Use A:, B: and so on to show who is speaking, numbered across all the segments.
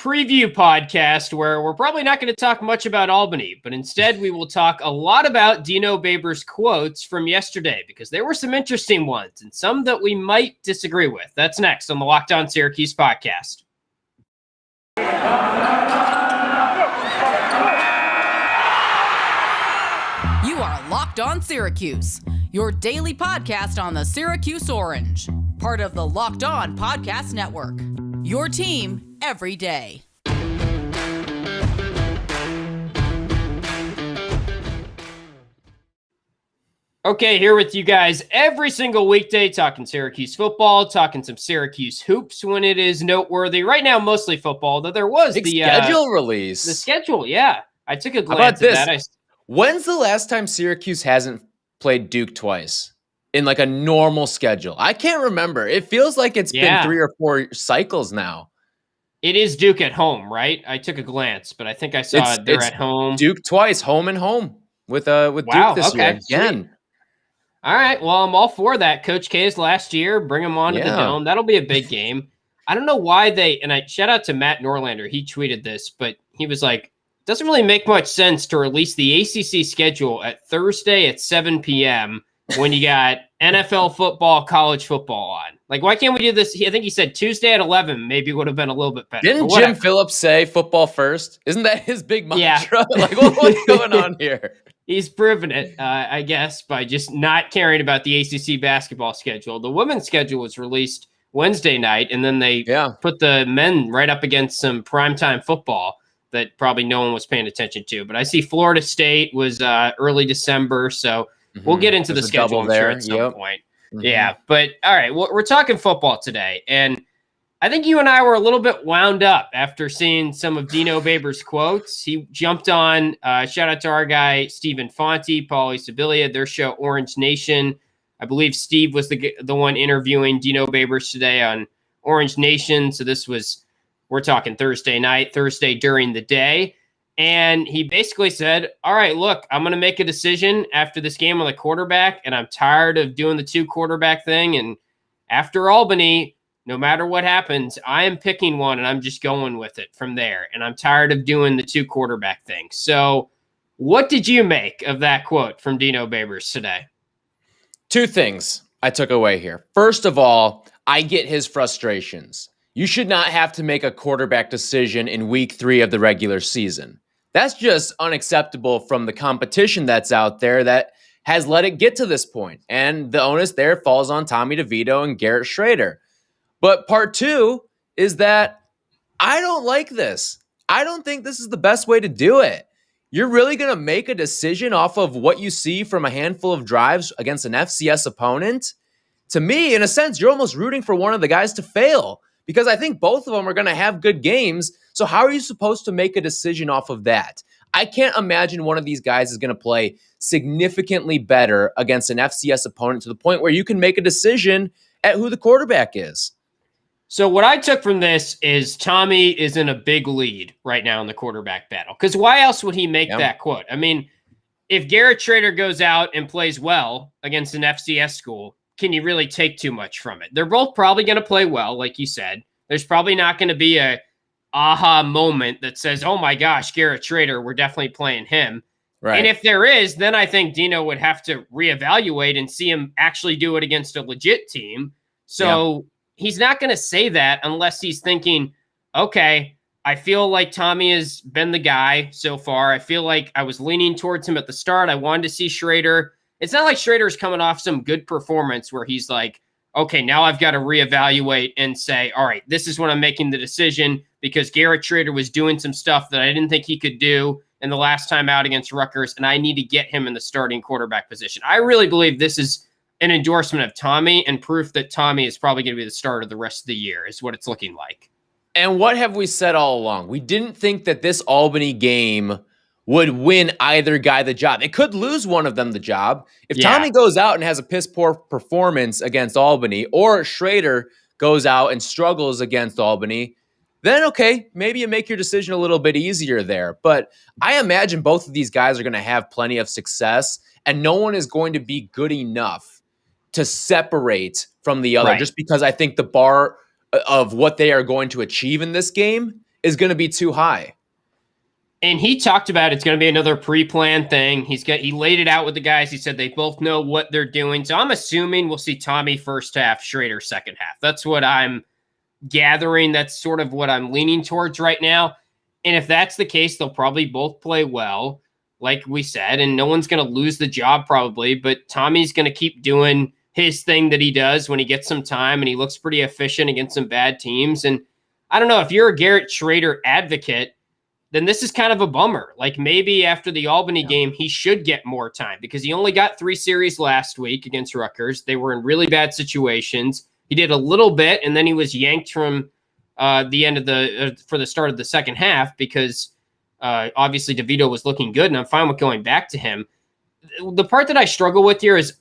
A: preview podcast where we're probably not going to talk much about Albany, but instead we will talk a lot about Dino Babers' quotes from yesterday because there were some interesting ones and some that we might disagree with. That's next on the Locked On Syracuse podcast.
B: You are Locked On Syracuse, your daily podcast on the Syracuse Orange, part of the Locked On Podcast Network. Your team every day.
A: Okay, here with you guys every single weekday, talking Syracuse football, talking some Syracuse hoops when it is noteworthy. Right now, mostly football, though there was the
C: schedule release.
A: The schedule, yeah. I took a glance at that.
C: When's the last time Syracuse hasn't played Duke twice in like a normal schedule? I can't remember. It feels like it's been 3 or 4 cycles now.
A: It is Duke at home, right? I took a glance, but I think I saw they're at home.
C: Duke twice, home and home with Duke this year again.
A: Sweet. All right, well, I'm all for that. Coach K's last year, bring him on to the Dome. That'll be a big game. I don't know why I shout out to Matt Norlander. He tweeted this, but he was like, doesn't really make much sense to release the ACC schedule at Thursday at 7 p.m. when you got NFL football, college football on. Like, why can't we do this? I think he said Tuesday at 11 maybe would have been a little bit better.
C: Didn't Jim Phillips say football first? Isn't that his big mantra?
A: Yeah.
C: Like, what's going on here?
A: He's proven it, I guess, by just not caring about the ACC basketball schedule. The women's schedule was released Wednesday night, and then they put the men right up against some primetime football that probably no one was paying attention to. But I see Florida State was early December, so we'll get into the schedule there at some point. Yeah, but all right, we're talking football today, and I think you and I were a little bit wound up after seeing some of Dino Babers' quotes. He jumped on, shout out to our guy, Stephen Fonte, Paulie Sibilia, their show Orange Nation. I believe Steve was the one interviewing Dino Babers today on Orange Nation. So we're talking Thursday during the day. And he basically said, all right, look, I'm going to make a decision after this game on the quarterback, and I'm tired of doing the 2 quarterback thing. And after Albany, no matter what happens, I am picking one, and I'm just going with it from there. And I'm tired of doing the 2 quarterback thing. So what did you make of that quote from Dino Babers today?
C: 2 things I took away here. First of all, I get his frustrations. You should not have to make a quarterback decision in week 3 of the regular season. That's just unacceptable from the competition that's out there that has let it get to this point. And the onus there falls on Tommy DeVito and Garrett Schrader. But part 2 is that I don't like this. I don't think this is the best way to do it. You're really going to make a decision off of what you see from a handful of drives against an FCS opponent? To me, in a sense, you're almost rooting for one of the guys to fail because I think both of them are going to have good games. So how are you supposed to make a decision off of that? I can't imagine one of these guys is going to play significantly better against an FCS opponent to the point where you can make a decision at who the quarterback is.
A: So what I took from this is Tommy is in a big lead right now in the quarterback battle. Because why else would he make that quote? I mean, if Garrett Schrader goes out and plays well against an FCS school, can you really take too much from it? They're both probably going to play well, like you said. There's probably not going to be a aha moment that says, oh my gosh, Garrett Schrader, we're definitely playing him. Right. And if there is, then I think Dino would have to reevaluate and see him actually do it against a legit team. So he's not going to say that unless he's thinking, okay, I feel like Tommy has been the guy so far. I feel like I was leaning towards him at the start. I wanted to see Schrader. It's not like Schrader's coming off some good performance where he's like, okay, now I've got to reevaluate and say, all right, this is when I'm making the decision because Garrett Schrader was doing some stuff that I didn't think he could do in the last time out against Rutgers, and I need to get him in the starting quarterback position. I really believe this is an endorsement of Tommy and proof that Tommy is probably going to be the starter the rest of the year is what it's looking like.
C: And what have we said all along? We didn't think that this Albany game would win either guy the job. It could lose one of them the job. If Tommy goes out and has a piss poor performance against Albany, or Schrader goes out and struggles against Albany, then okay, maybe you make your decision a little bit easier there. But I imagine both of these guys are going to have plenty of success, and no one is going to be good enough to separate from the other, just because I think the bar of what they are going to achieve in this game is going to be too high.
A: And he talked about it's going to be another pre-planned thing. He laid it out with the guys. He said they both know what they're doing. So I'm assuming we'll see Tommy first half, Schrader second half. That's what I'm gathering. That's sort of what I'm leaning towards right now. And if that's the case, they'll probably both play well, like we said, and no one's going to lose the job probably, but Tommy's going to keep doing his thing that he does when he gets some time, and he looks pretty efficient against some bad teams. And I don't know, if you're a Garrett Schrader advocate, then this is kind of a bummer. Like maybe after the Albany game, he should get more time because he only got 3 series last week against Rutgers. They were in really bad situations. He did a little bit, and then he was yanked from the end of for the start of the second half because obviously DeVito was looking good, and I'm fine with going back to him. The part that I struggle with here is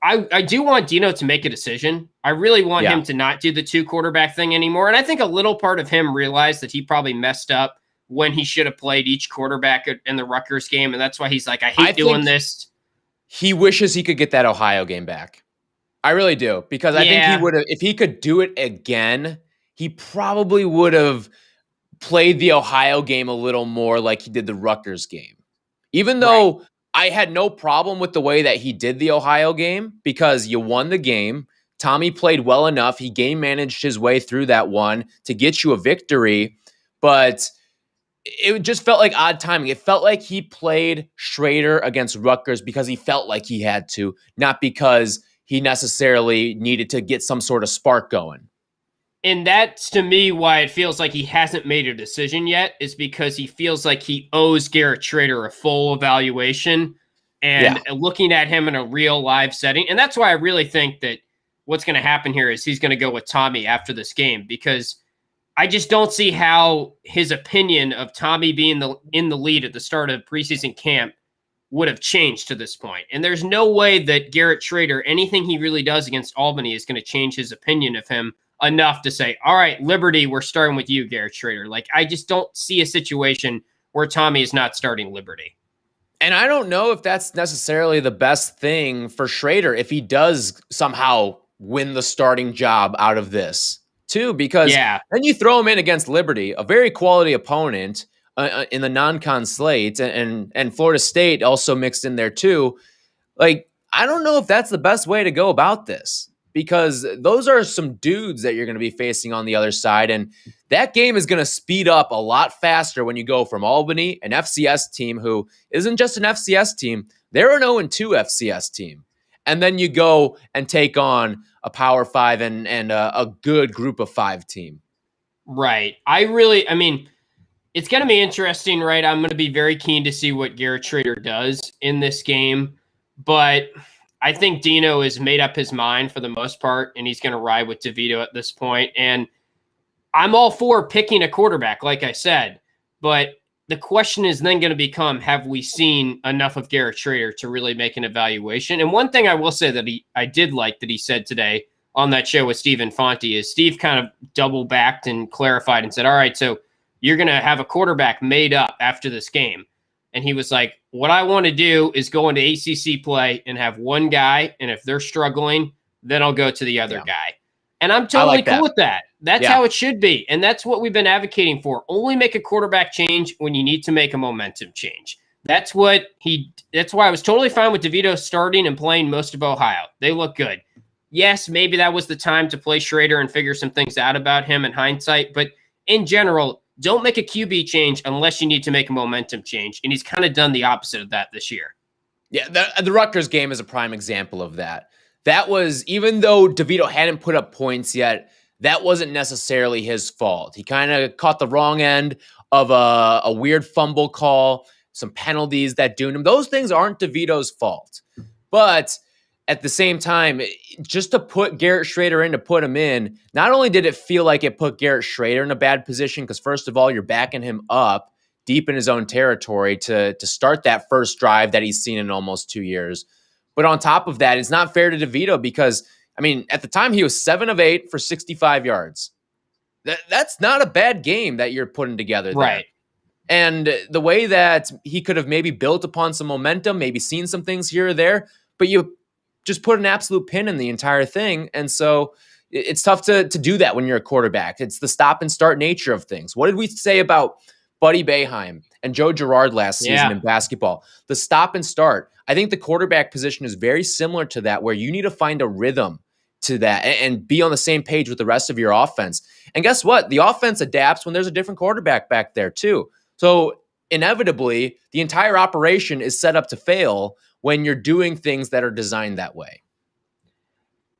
A: I do want Dino to make a decision. I really want him to not do the 2 quarterback thing anymore. And I think a little part of him realized that he probably messed up when he should have played each quarterback in the Rutgers game. And that's why he's like, I hate doing this.
C: He wishes he could get that Ohio game back. I really do. Because I think he would have, if he could do it again, he probably would have played the Ohio game a little more like he did the Rutgers game. Even though I had no problem with the way that he did the Ohio game because you won the game. Tommy played well enough. He game managed his way through that one to get you a victory. But it just felt like odd timing. It felt like he played Schrader against Rutgers because he felt like he had to, not because he necessarily needed to get some sort of spark going.
A: And that's, to me, why it feels like he hasn't made a decision yet, is because he feels like he owes Garrett Schrader a full evaluation and looking at him in a real live setting. And that's why I really think that what's going to happen here is he's going to go with Tommy after this game, because I just don't see how his opinion of Tommy being in the lead at the start of preseason camp would have changed to this point. And there's no way that Garrett Schrader, anything he really does against Albany, is going to change his opinion of him enough to say, all right, Liberty, we're starting with you, Garrett Schrader. Like, I just don't see a situation where Tommy is not starting Liberty.
C: And I don't know if that's necessarily the best thing for Schrader if he does somehow win the starting job out of this, too, because then you throw him in against Liberty, a very quality opponent in the non-con slate, and Florida State also mixed in there, too. Like, I don't know if that's the best way to go about this, because those are some dudes that you're going to be facing on the other side. And that game is going to speed up a lot faster when you go from Albany, an FCS team who isn't just an FCS team. They're an 0-2 FCS team. And then you go and take on a Power 5 and a good Group of 5 team.
A: Right. It's going to be interesting, right? I'm going to be very keen to see what Garrett Schrader does in this game. But I think Dino has made up his mind for the most part, and he's going to ride with DeVito at this point. And I'm all for picking a quarterback, like I said, but the question is then going to become, have we seen enough of Garrett Schrader to really make an evaluation? And one thing I will say that I did like that he said today on that show with Stephen Fonte is Steve kind of double backed and clarified and said, all right, so you're going to have a quarterback made up after this game. And he was like, what I want to do is go into ACC play and have one guy, and if they're struggling, then I'll go to the other guy. And I'm totally cool with that. That's how it should be. And that's what we've been advocating for. Only make a quarterback change when you need to make a momentum change. That's why I was totally fine with DeVito starting and playing most of Ohio. They look good. Yes, maybe that was the time to play Schrader and figure some things out about him in hindsight. But in general, don't make a QB change unless you need to make a momentum change. And he's kind of done the opposite of that this year.
C: Yeah, the Rutgers game is a prime example of that. That was, even though DeVito hadn't put up points yet, that wasn't necessarily his fault. He kind of caught the wrong end of a weird fumble call, some penalties that doomed him. Those things aren't DeVito's fault. But at the same time, just to put Garrett Schrader in, to put him in, not only did it feel like it put Garrett Schrader in a bad position, because first of all, you're backing him up deep in his own territory to start that first drive that he's seen in almost 2 years. But on top of that, it's not fair to DeVito because, at the time he was 7 of 8 for 65 yards. That's not a bad game that you're putting together there.
A: Right.
C: And the way that he could have maybe built upon some momentum, maybe seen some things here or there, but you just put an absolute pin in the entire thing. And so, it's tough to do that when you're a quarterback. It's the stop and start nature of things. What did we say about Buddy Boeheim and Joe Girard last season in basketball? The stop and start. I think the quarterback position is very similar to that, where you need to find a rhythm to that and be on the same page with the rest of your offense. And guess what? The offense adapts when there's a different quarterback back there too. So inevitably, the entire operation is set up to fail when you're doing things that are designed that way.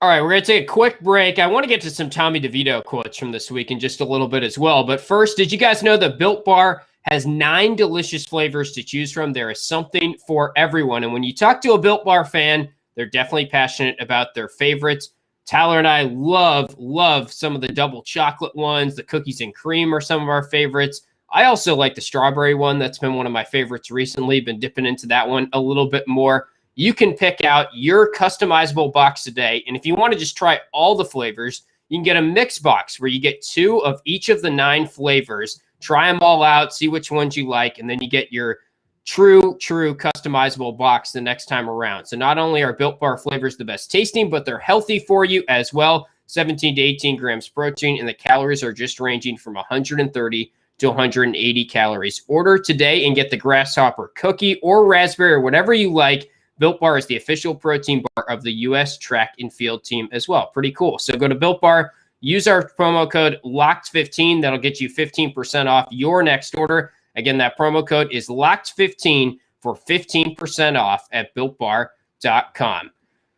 A: All right, we're going to take a quick break. I want to get to some Tommy DeVito quotes from this week in just a little bit as well. But first, did you guys know that Built Bar has 9 delicious flavors to choose from? There is something for everyone. And when you talk to a Built Bar fan, they're definitely passionate about their favorites. Tyler and I love some of the double chocolate ones. The cookies and cream are some of our favorites. I also like the strawberry one. That's been one of my favorites recently. Been dipping into that one a little bit more. You can pick out your customizable box today. And if you want to just try all the flavors, you can get a mix box where you get 2 of each of the 9 flavors. Try them all out, see which ones you like, and then you get your true customizable box the next time around. So not only are Built Bar flavors the best tasting, but they're healthy for you as well. 17 to 18 grams protein, and the calories are just ranging from 130 to 180 calories. Order today and get the grasshopper cookie or raspberry or whatever you like. Built Bar is the official protein bar of the U.S. track and field team as well. Pretty cool. So go to Built Bar, use our promo code LOCKED15. That'll get you 15% off your next order. Again, that promo code is LOCKED15 for 15% off at BuiltBar.com.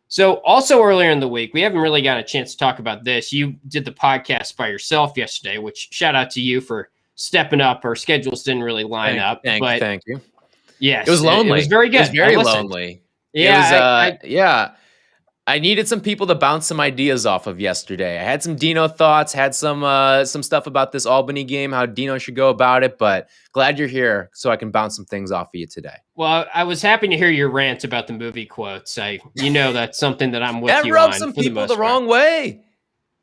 A: So also earlier in the week, we haven't really got a chance to talk about this. You did the podcast by yourself yesterday, which shout out to you for stepping up. Our schedules didn't really line up.
C: Thank you.
A: Yes.
C: It was lonely.
A: It was very good.
C: It was very lonely.
A: Yeah.
C: I needed some people to bounce some ideas off of yesterday. I had some Dino thoughts, had some stuff about this Albany game, how Dino should go about it, but glad you're here so I can bounce some things off of you today.
A: Well, I was happy to hear your rant about the movie quotes. That's something that I'm with you on.
C: That rubs some people the wrong way.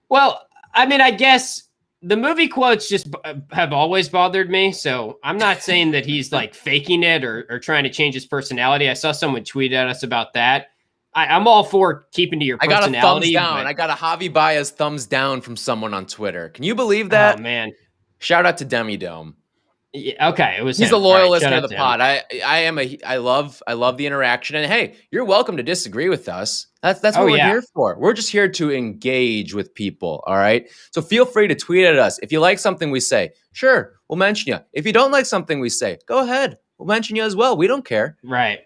A: Well, I mean, I guess the movie quotes just have always bothered me, so I'm not saying that he's like faking it or trying to change his personality. I saw someone tweet at us about that. I'm all for keeping to your personality.
C: I got a thumbs down. I got a Javi Baez thumbs down from someone on Twitter. Can you believe that?
A: Oh, man.
C: Shout out to Demi Dome.
A: Yeah, okay, it was
C: He's
A: him.
C: a loyal listener
A: right,
C: of the pod. I love the interaction. And hey, you're welcome to disagree with us. That's what we're here for. We're just here to engage with people, all right? So feel free to tweet at us. If you like something we say, sure, we'll mention you. If you don't like something we say, go ahead. We'll mention you as well. We don't care.
A: Right.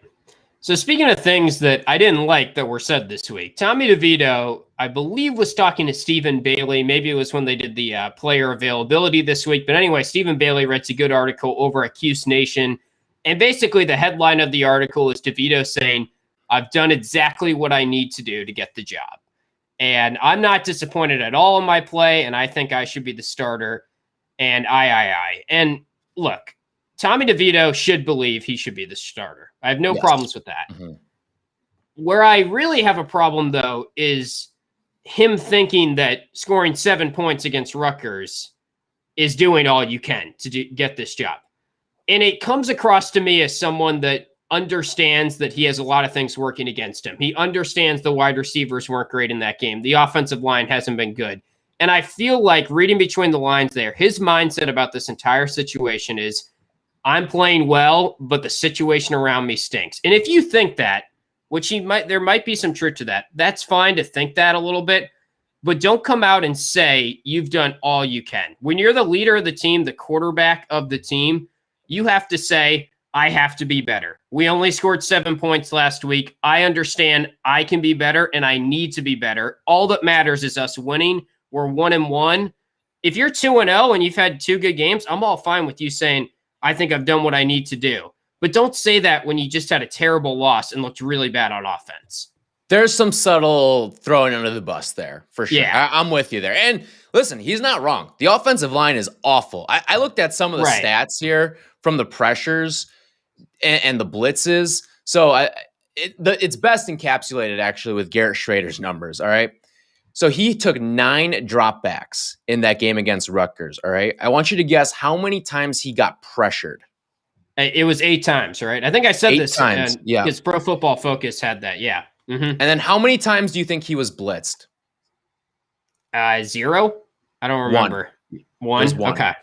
A: So speaking of things that I didn't like that were said this week, Tommy DeVito, I believe, was talking to Stephen Bailey. Maybe it was when they did the player availability this week. But anyway, Stephen Bailey writes a good article over at Cuse Nation. And basically the headline of the article is DeVito saying, I've done exactly what I need to do to get the job. And I'm not disappointed at all in my play. And I think I should be the starter. And And look, Tommy DeVito should believe he should be the starter. I have no problems with that. Mm-hmm. Where I really have a problem, though, is him thinking that scoring 7 points against Rutgers is doing all you can to get this job. And it comes across to me as someone that understands that he has a lot of things working against him. He understands the wide receivers weren't great in that game. The offensive line hasn't been good. And I feel like reading between the lines there, his mindset about this entire situation is, I'm playing well, but the situation around me stinks. And if you think that, which there might be some truth to that, that's fine to think that a little bit, but don't come out and say you've done all you can. When you're the leader of the team, the quarterback of the team, you have to say, I have to be better. We only scored 7 points last week. I understand I can be better and I need to be better. All that matters is us winning. We're 1-1. If you're 2-0 and you've had 2 good games, I'm all fine with you saying, I think I've done what I need to do. But don't say that when you just had a terrible loss and looked really bad on offense.
C: There's some subtle throwing under the bus there, for sure.
A: Yeah.
C: I'm with you there. And listen, he's not wrong. The offensive line is awful. I looked at some of the stats here from the pressures and the blitzes. So it's best encapsulated, actually, with Garrett Schrader's numbers, all right? So he took 9 dropbacks in that game against Rutgers, all right? I want you to guess how many times he got pressured.
A: It was 8 times, right? I think I said
C: 8
A: this.
C: times, yeah.
A: Because Pro Football Focus had that, yeah. Mm-hmm.
C: And then how many times do you think he was blitzed?
A: 0? I don't remember. One? Okay.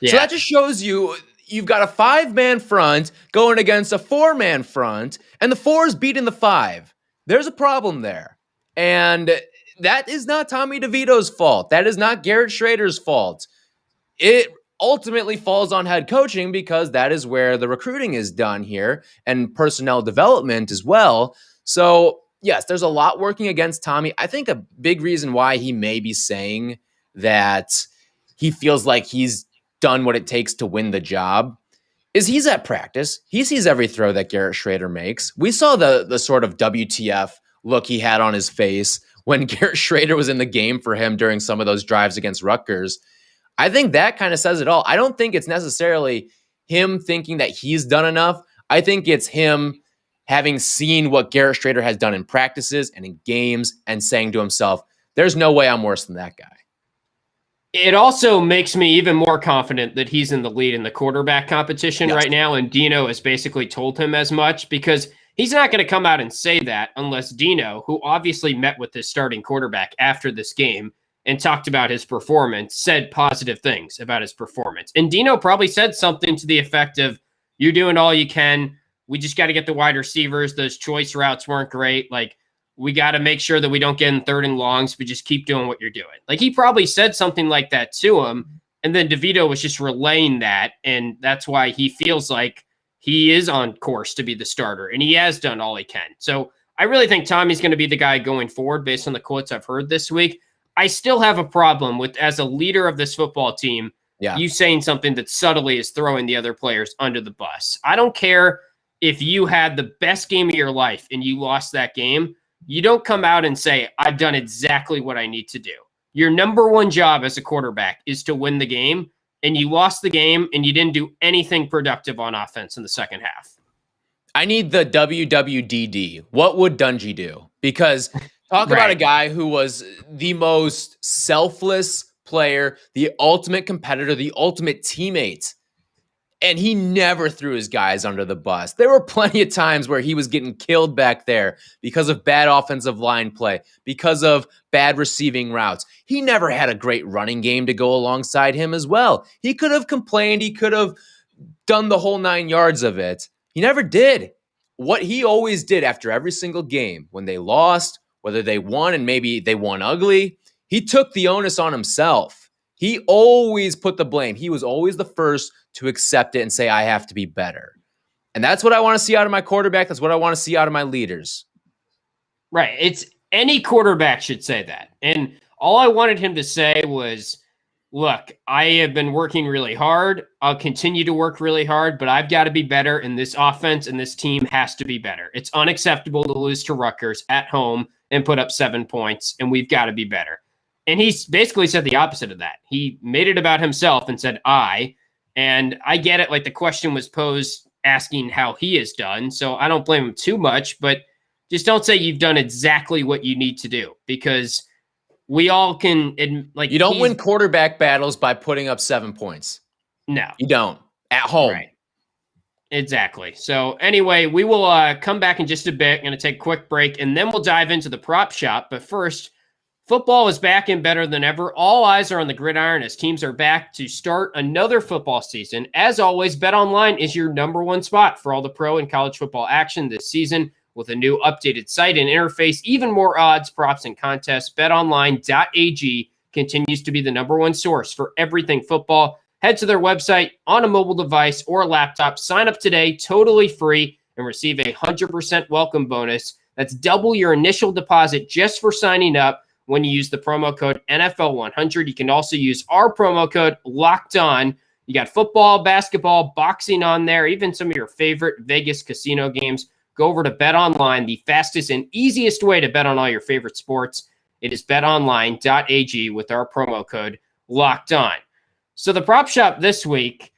C: Yeah. So that just shows you've got a 5-man front going against a 4-man front, and the 4 is beating the 5. There's a problem there. And that is not Tommy DeVito's fault. That is not Garrett Schrader's fault. It ultimately falls on head coaching because that is where the recruiting is done here and personnel development as well. So, yes, there's a lot working against Tommy. I think a big reason why he may be saying that he feels like he's done what it takes to win the job is he's at practice. He sees every throw that Garrett Schrader makes. We saw the sort of WTF look he had on his face when Garrett Schrader was in the game for him during some of those drives against Rutgers. I think that kind of says it all. I don't think it's necessarily him thinking that he's done enough. I think it's him having seen what Garrett Schrader has done in practices and in games and saying to himself, there's no way I'm worse than that guy.
A: It also makes me even more confident that he's in the lead in the quarterback competition right now, and Dino has basically told him as much because he's not going to come out and say that unless Dino, who obviously met with his starting quarterback after this game and talked about his performance, said positive things about his performance. And Dino probably said something to the effect of, you're doing all you can. We just got to get the wide receivers. Those choice routes weren't great. Like, we got to make sure that we don't get in 3rd and longs, but just keep doing what you're doing. Like, he probably said something like that to him, and then DeVito was just relaying that, and that's why he feels like he is on course to be the starter, and he has done all he can. So I really think Tommy's going to be the guy going forward based on the quotes I've heard this week. I still have a problem with, as a leader of this football team, you saying something that subtly is throwing the other players under the bus. I don't care if you had the best game of your life and you lost that game. You don't come out and say, I've done exactly what I need to do. Your number one job as a quarterback is to win the game, and you lost the game and you didn't do anything productive on offense in the second half.
C: I need the WWDD. What would Dungy do? Because talk about a guy who was the most selfless player, the ultimate competitor, the ultimate teammate. And he never threw his guys under the bus. There were plenty of times where he was getting killed back there because of bad offensive line play, because of bad receiving routes. He never had a great running game to go alongside him as well. He could have complained. He could have done the whole 9 yards of it. He never did. What he always did after every single game, when they lost, whether they won and maybe they won ugly, he took the onus on himself. He always put the blame. He was always the first to accept it and say, I have to be better. And that's what I want to see out of my quarterback. That's what I want to see out of my leaders.
A: Right. It's any quarterback should say that. And all I wanted him to say was, look, I have been working really hard. I'll continue to work really hard, but I've got to be better, and this offense and this team has to be better. It's unacceptable to lose to Rutgers at home and put up 7 points, and we've got to be better. And he basically said the opposite of that. He made it about himself and said, and I get it. Like, the question was posed asking how he has done. So I don't blame him too much, but just don't say you've done exactly what you need to do, because we all can, like,
C: you don't win quarterback battles by putting up 7 points.
A: No,
C: you don't at home.
A: Right. Exactly. So anyway, we will come back in just a bit. Going to take a quick break, and then we'll dive into the prop shop. But first, football is back and better than ever. All eyes are on the gridiron as teams are back to start another football season. As always, BetOnline is your number one spot for all the pro and college football action this season. With a new updated site and interface, even more odds, props, and contests, BetOnline.ag continues to be the number one source for everything football. Head to their website on a mobile device or a laptop. Sign up today, totally free, and receive a 100% welcome bonus. That's double your initial deposit just for signing up when you use the promo code NFL100. You can also use our promo code Locked On. You got football, basketball, boxing on there, even some of your favorite Vegas casino games. Go over to BetOnline, the fastest and easiest way to bet on all your favorite sports. It is betonline.ag with our promo code Locked On. So the prop shop this week,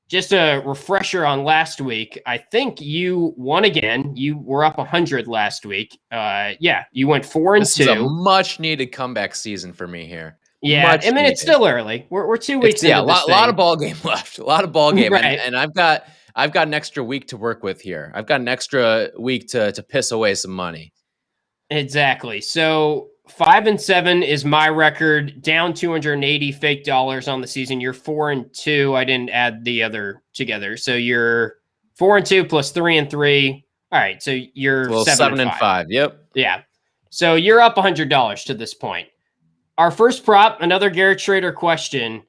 A: just a refresher on last week. I think you won again. You were up 100 last week. You went 4-2.
C: This is a much needed comeback season for me here.
A: Yeah,
C: much
A: I mean,
C: needed.
A: It's still early. We're 2 weeks into this thing.
C: A lot of ball game left. A lot of ball game,
A: right.
C: and I've got an extra week to work with here. I've got an extra week to piss away some money.
A: Exactly. So 5-7 is my record, down 280 fake dollars on the season. You're 4-2. I didn't add the other together. So you're 4-2 plus 3-3. All right. So you're 7-5.
C: Yep.
A: Yeah. So you're up $100 to this point. Our first prop, another Garrett Schrader question.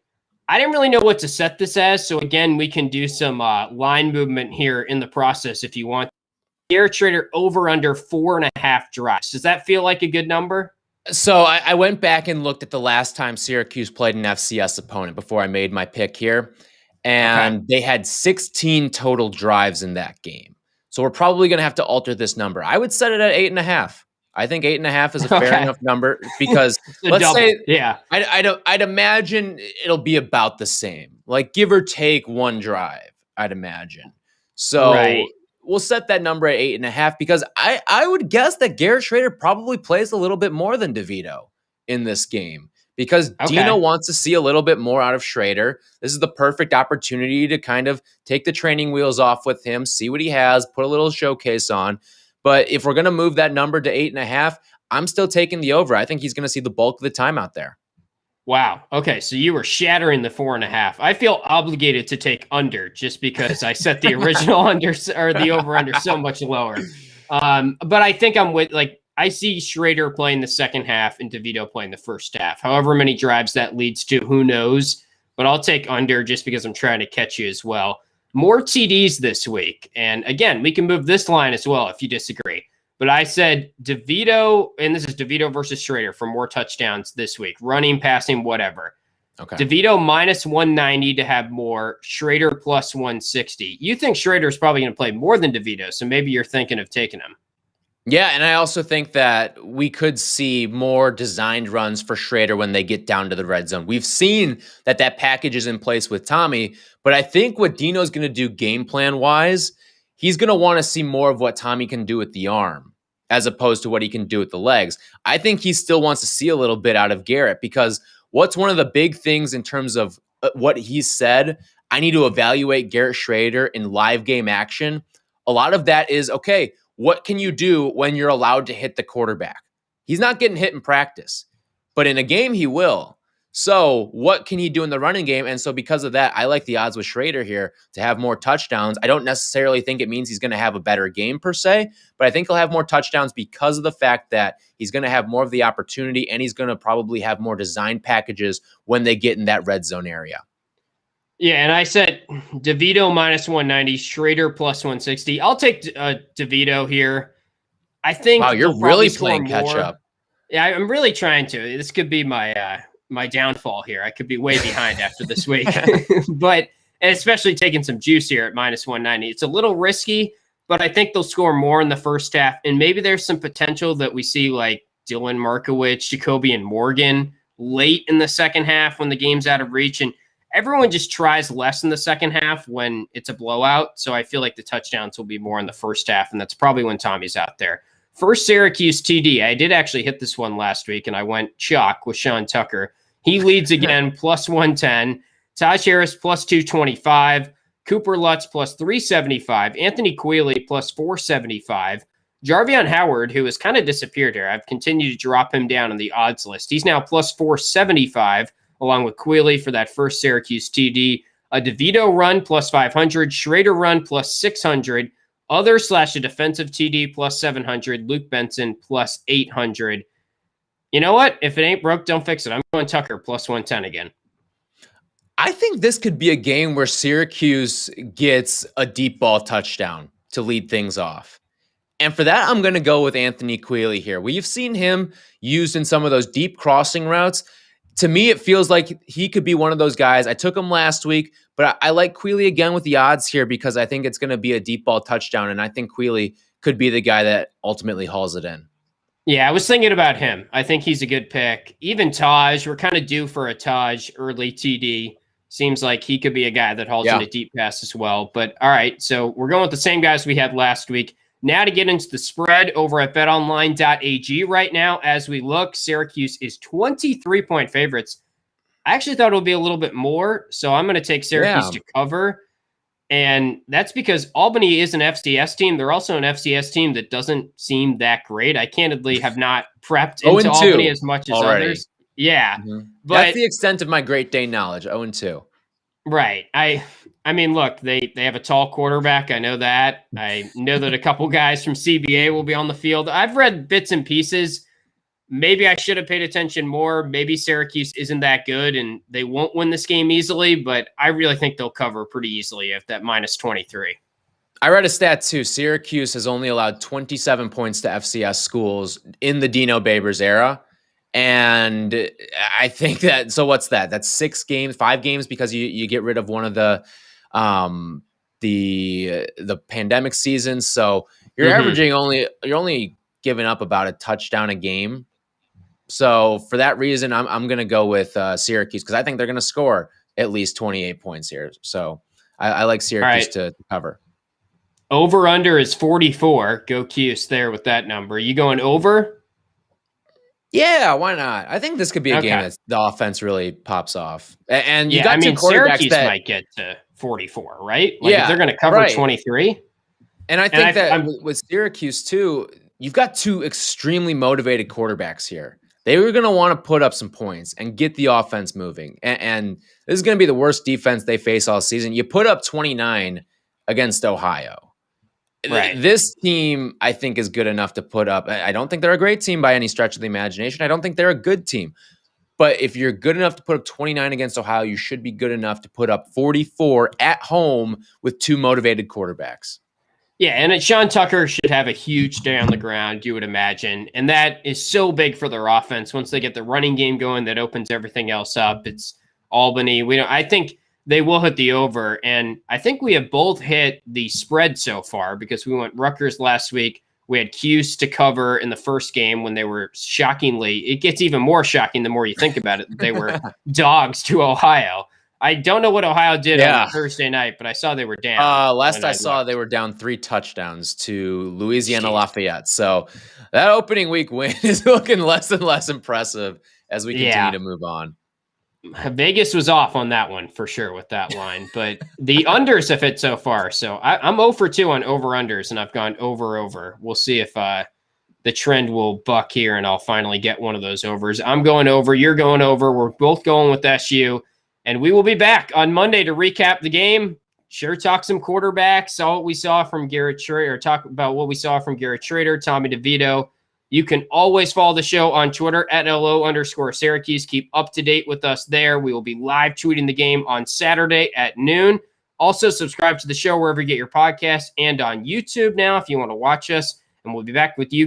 A: I didn't really know what to set this as. So again, we can do some line movement here in the process if you want. Garrett Schrader over under 4.5 drives. Does that feel like a good number?
C: So I went back and looked at the last time Syracuse played an FCS opponent before I made my pick here. And they had 16 total drives in that game. So we're probably going to have to alter this number. I would set it at 8.5. I think 8.5 is a fair enough number because let's say, I'd imagine it'll be about the same, like give or take one drive, I'd imagine. So we'll set that number at 8.5 because I would guess that Garrett Schrader probably plays a little bit more than DeVito in this game because Dino wants to see a little bit more out of Schrader. This is the perfect opportunity to kind of take the training wheels off with him, see what he has, put a little showcase on. But if we're going to move that number to 8.5, I'm still taking the over. I think he's going to see the bulk of the time out there.
A: Wow. Okay. So you were shattering the 4.5. I feel obligated to take under just because I set the original under or the over under so much lower. But I think I'm with, like, I see Schrader playing the second half and DeVito playing the first half. However many drives that leads to, who knows? But I'll take under just because I'm trying to catch you as well. More TDs this week. And again, we can move this line as well if you disagree. But I said DeVito, and this is DeVito versus Schrader for more touchdowns this week. Running, passing, whatever. Okay. DeVito minus 190 to have more. Schrader plus 160. You think Schrader's probably going to play more than DeVito, so maybe you're thinking of taking him.
C: Yeah, and I also think that we could see more designed runs for Schrader when they get down to the red zone. We've seen that package is in place with Tommy, but I think what Dino's going to do game plan-wise, he's going to want to see more of what Tommy can do with the arm as opposed to what he can do with the legs. I think he still wants to see a little bit out of Garrett because what's one of the big things in terms of what he said, I need to evaluate Garrett Schrader in live game action. A lot of that is, okay, what can you do when you're allowed to hit the quarterback? He's not getting hit in practice, but in a game he will. So what can he do in the running game? And so because of that, I like the odds with Schrader here to have more touchdowns. I don't necessarily think it means he's going to have a better game per se, but I think he'll have more touchdowns because of the fact that he's going to have more of the opportunity and he's going to probably have more design packages when they get in that red zone area.
A: Yeah, and I said DeVito minus 190, Schrader plus 160. I'll take DeVito here. I think.
C: Wow, you're really playing catch up.
A: Yeah, I'm really trying to. This could be my my downfall here. I could be way behind after this week, but and especially taking some juice here at minus 190. It's a little risky, but I think they'll score more in the first half, and maybe there's some potential that we see like Dylan Markowitz, Jacoby, and Morgan late in the second half when the game's out of reach and. Everyone just tries less in the second half when it's a blowout. So I feel like the touchdowns will be more in the first half, and that's probably when Tommy's out there. First Syracuse TD. I did actually hit this one last week, and I went chalk with Sean Tucker. He leads again, plus 110. Taj Harris, plus 225. Cooper Lutz, plus 375. Anthony Quealy, plus 475. Jarvion Howard, who has kind of disappeared here. I've continued to drop him down on the odds list. He's now plus 475. Along with Quealy for that first Syracuse TD. A DeVito run plus 500, Schrader run plus 600, other / a defensive TD plus 700, Luke Benson plus 800. You know what? If it ain't broke, don't fix it. I'm going Tucker plus 110 again.
C: I think this could be a game where Syracuse gets a deep ball touchdown to lead things off. And for that, I'm going to go with Anthony Quealy here. We've seen him used in some of those deep crossing routes. To me, it feels like he could be one of those guys. I took him last week, but I like Quealy again with the odds here because I think it's going to be a deep ball touchdown, and I think Quealy could be the guy that ultimately hauls it in.
A: Yeah, I was thinking about him. I think he's a good pick. Even Taj, we're kind of due for a Taj early TD. Seems like he could be a guy that hauls in a deep pass as well. But all right, so we're going with the same guys we had last week. Now to get into the spread over at betonline.ag right now as we look, Syracuse is 23-point favorites. I actually thought it would be a little bit more, so I'm going to take Syracuse to cover. And that's because Albany is an FCS team. They're also an FCS team that doesn't seem that great. I candidly have not prepped into Albany as much as others. Yeah.
C: Mm-hmm. But that's the extent of my Great Dane knowledge, 0-2.
A: Right. I mean, look, they have a tall quarterback. I know that. I know that a couple guys from CBA will be on the field. I've read bits and pieces. Maybe I should have paid attention more. Maybe Syracuse isn't that good and they won't win this game easily, but I really think they'll cover pretty easily at that -23.
C: I read a stat too. Syracuse has only allowed 27 points to FCS schools in the Dino Babers era. And I think that, so what's that? That's 5 games, because you get rid of one of the pandemic seasons. So you're averaging you're only giving up about a touchdown a game. So for that reason, I'm going to go with Syracuse, because I think they're going to score at least 28 points here. So I like Syracuse to cover.
A: Over under is 44. Go Cuse there with that number. You going over?
C: Yeah, why not? I think this could be a game that the offense really pops off. And you got two quarterbacks
A: Syracuse might get to 44, right? Like if they're going to cover 23.
C: And I think that with Syracuse too, you've got two extremely motivated quarterbacks here. They were going to want to put up some points and get the offense moving. And this is going to be the worst defense they face all season. You put up 29 against Ohio.
A: Right.
C: This team, I think, is good enough to put up. I don't think they're a great team by any stretch of the imagination. I don't think they're a good team. But if you're good enough to put up 29 against Ohio, you should be good enough to put up 44 at home with two motivated quarterbacks.
A: Yeah, and Sean Tucker should have a huge day on the ground, you would imagine. And that is so big for their offense. Once they get the running game going, that opens everything else up. It's Albany. I think they will hit the over. And I think we have both hit the spread so far, because we went Rutgers last week. We had Cuse to cover in the first game when they were shockingly, it gets even more shocking the more you think about it. They were dogs to Ohio. I don't know what Ohio did on Thursday night, but I saw they were down.
C: Last I saw, they were down 3 touchdowns to Louisiana Lafayette. So that opening week win is looking less and less impressive as we continue to move on.
A: Vegas was off on that one for sure with that line, but the unders have hit so far. So I'm 0 for 2 on over-unders, and I've gone over. We'll see if the trend will buck here, and I'll finally get one of those overs. I'm going over. You're going over. We're both going with SU. And we will be back on Monday to recap the game. Sure, talk some quarterbacks, saw what we saw from Garrett Schrader, talk about what we saw from Garrett Schrader, Tommy DeVito. You can always follow the show on Twitter at @LO_Syracuse. Keep up to date with us there. We will be live tweeting the game on Saturday at noon. Also, subscribe to the show wherever you get your podcasts and on YouTube now if you want to watch us. And we'll be back with you